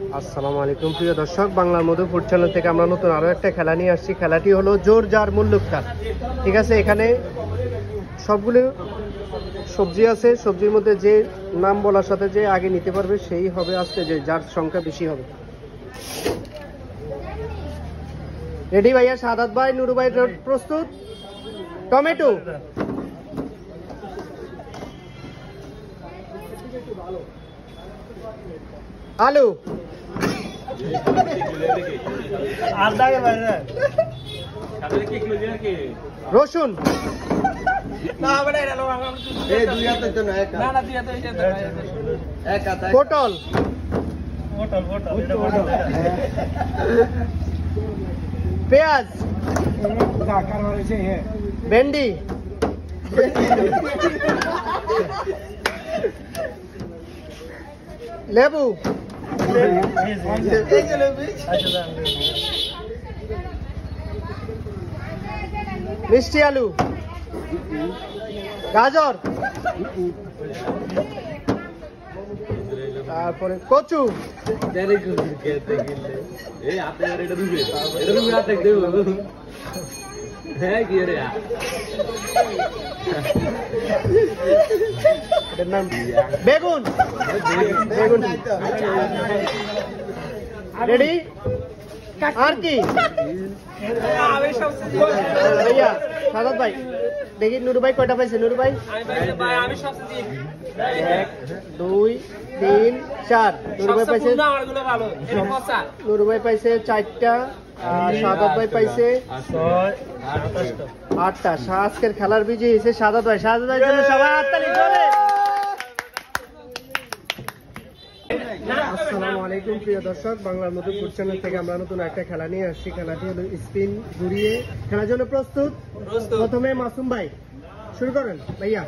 আসসালামু আলাইকুম প্রিয় দর্শক, বাংলার মধু ফুড চ্যানেল থেকে আমরা নতুন আরও একটা খেলা নিয়ে আসছি। খেলাটি হলো জোর জার মুল্লুকটা। ঠিক আছে, এখানে সবগুলো সবজি আছে। সবজির মধ্যে যে নাম বলার সাথে যে আগে নিতে পারবে সেই হবে আজকে যে যার সংখ্যা বেশি হবে। রেডি ভাইয়া? সাদাত ভাই, নুরু ভাই প্রস্তুত? টমেটো, আলু, রসুন, পটল, পেঁয়াজ, ভেন্ডি, লেবু, মিষ্টি আলু, গাজর, তারপরে কচু, বেগুন। বেগুন রেডি? আর কি ভাইয়া? সাদাত ভাই দেখি নুরু ভাই কয়টা পাইছে? নুরু ভাই 1 2 3 4। নুরু ভাই পাইছে 4টা, আর সাদাত ভাই পাইছে 8টা। আজকের খেলার বিজয়ী হয়েছে সাদাত ভাই। সাদাত ভাইয়ের জন্য সবাই হাততালি জোরে। আসসালামু আলাইকুম প্রিয় দর্শক, বাংলার মধু ফুড চ্যানেল থেকে আমরা নতুন একটা খেলা নিয়ে আসছি। খেলাটি হলো স্পিন ঘুরিয়ে। খেলার জন্য প্রস্তুত? প্রথমে মাসুম ভাই শুরু করেন ভাইয়া।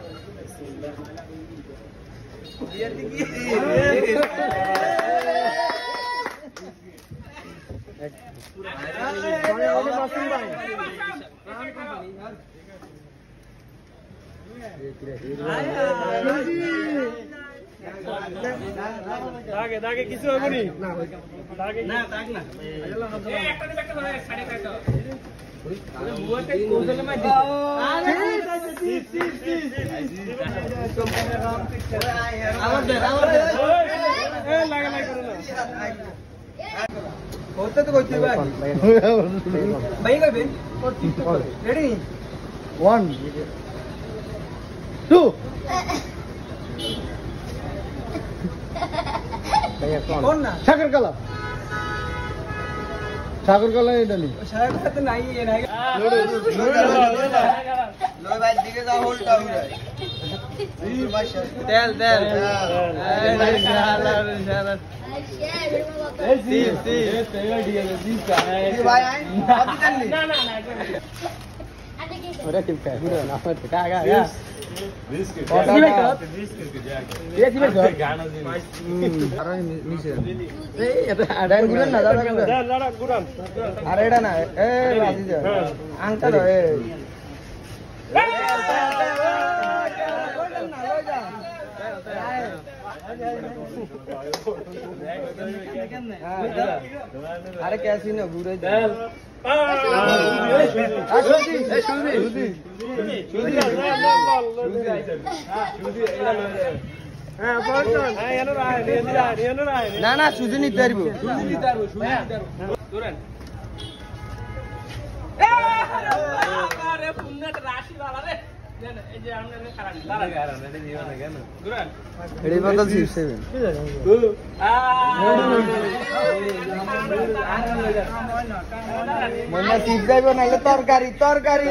মাসুম ভাই দাগে কিছু হবে না। রেডি? 1 2 সাগর কালা। সাগর কালা এটা নেই। তেল তেল अरे कैसी ना घूरे ना ना सुधी निते पारबो তরকারি তরকারি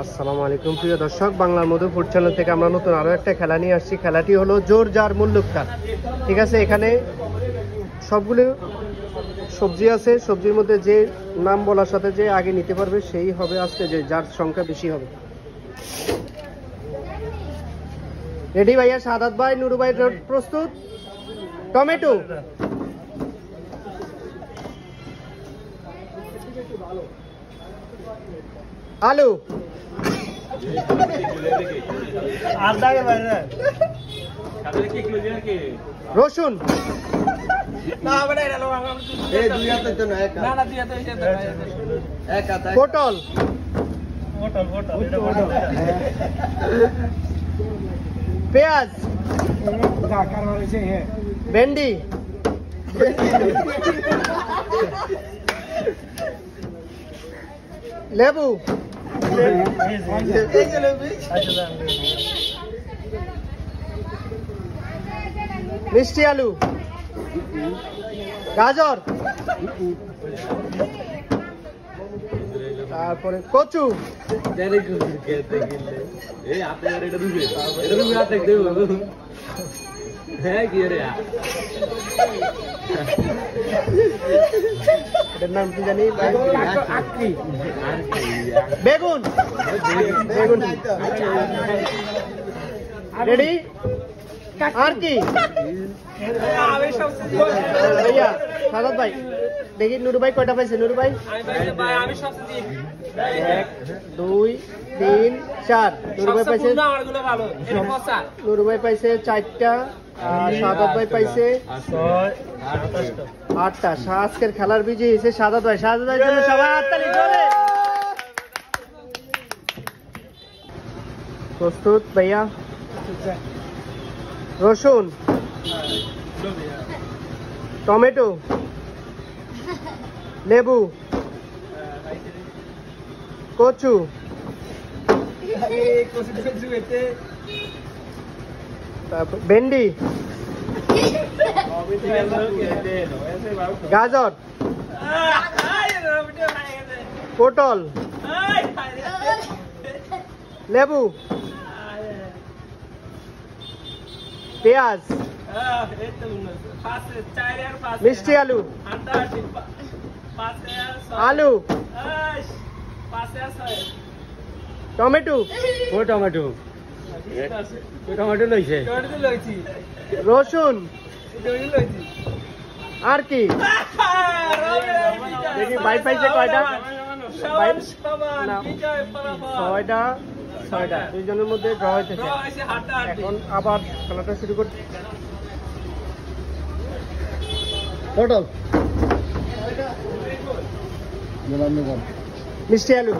আসসালামু আলাইকুম প্রিয় দর্শক, বাংলার মধু ফুড চ্যানেল থেকে আমরা নতুন আরো একটা খেলা নিয়ে আসছি। খেলাটি হলো জোর জার মুল্লুকটা। ঠিক আছে, এখানে সবগুলো সবজি আছে, সবজির মধ্যে যে নাম বলার সাথে যে আগে নিতে পারবে সেই হবে আজকে যে যার সংখ্যা বেশি হবে। রেডি ভাইয়া? সাদাত ভাই, নুরু ভাই প্রস্তুত? টমেটো, আলু, রসুন, পটল, পেঁয়াজ, ভেন্ডি, লেবু, মিষ্টি আলু, গাজর, তারপরে কচু, এটার নাম কি জানি, বেগুন, বেগুন। রেডি? আর কি ভাইয়া? সাদাত ভাই দেখি নুরু ভাই কয়টা পাইছে? নুরু ভাই 1 2 3 4। নুরু ভাই পাইছে, নুরু ভাই পাইছে 4টা, আর সাদাত ভাই পাইছে 8টা। আজকের খেলার বিজয়ী হয়েছে সাদাত ভাই। সাদাত ভাইয়ের জন্য সবাই হাততালি জোরে। প্রস্তুত ভাইয়া? রসুন, টমেটো, লেবু, কচু, তারপর ভেন্ডি, গাজর, পটল, লেবু, পেঁয়াজ, মিষ্টি আলু, আলু, টমেটো, টমেটো লইছে, রসুন, আর কি দেখি ভাই পাইছে কয়টা? 6টা। 2জনের মধ্যে ড্র হইতেছে। এখন আবার খেলাটা শুরু করতে। পটল, মিষ্টি আলু,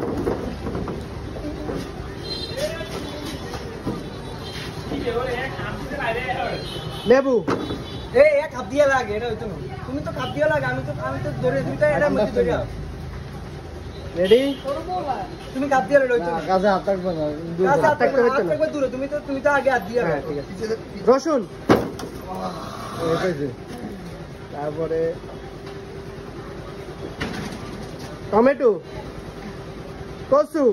লেবু। এক হাত দিয়ে লাগে, এটা হইতো না। তুমি তো হাত দিয়ে লাগে, আমি তো ধরে, তুমি তো এটা মধ্যে ধরে। রেডি? তুমি হাত দিয়ে লইতো না, কাছে হাত থাকবে না, হাত থাকবে দূরে। তুমি তো আগে হাত দিয়ে। হ্যাঁ ঠিক আছে। রসুন, তারপরে টমেটো, কচু,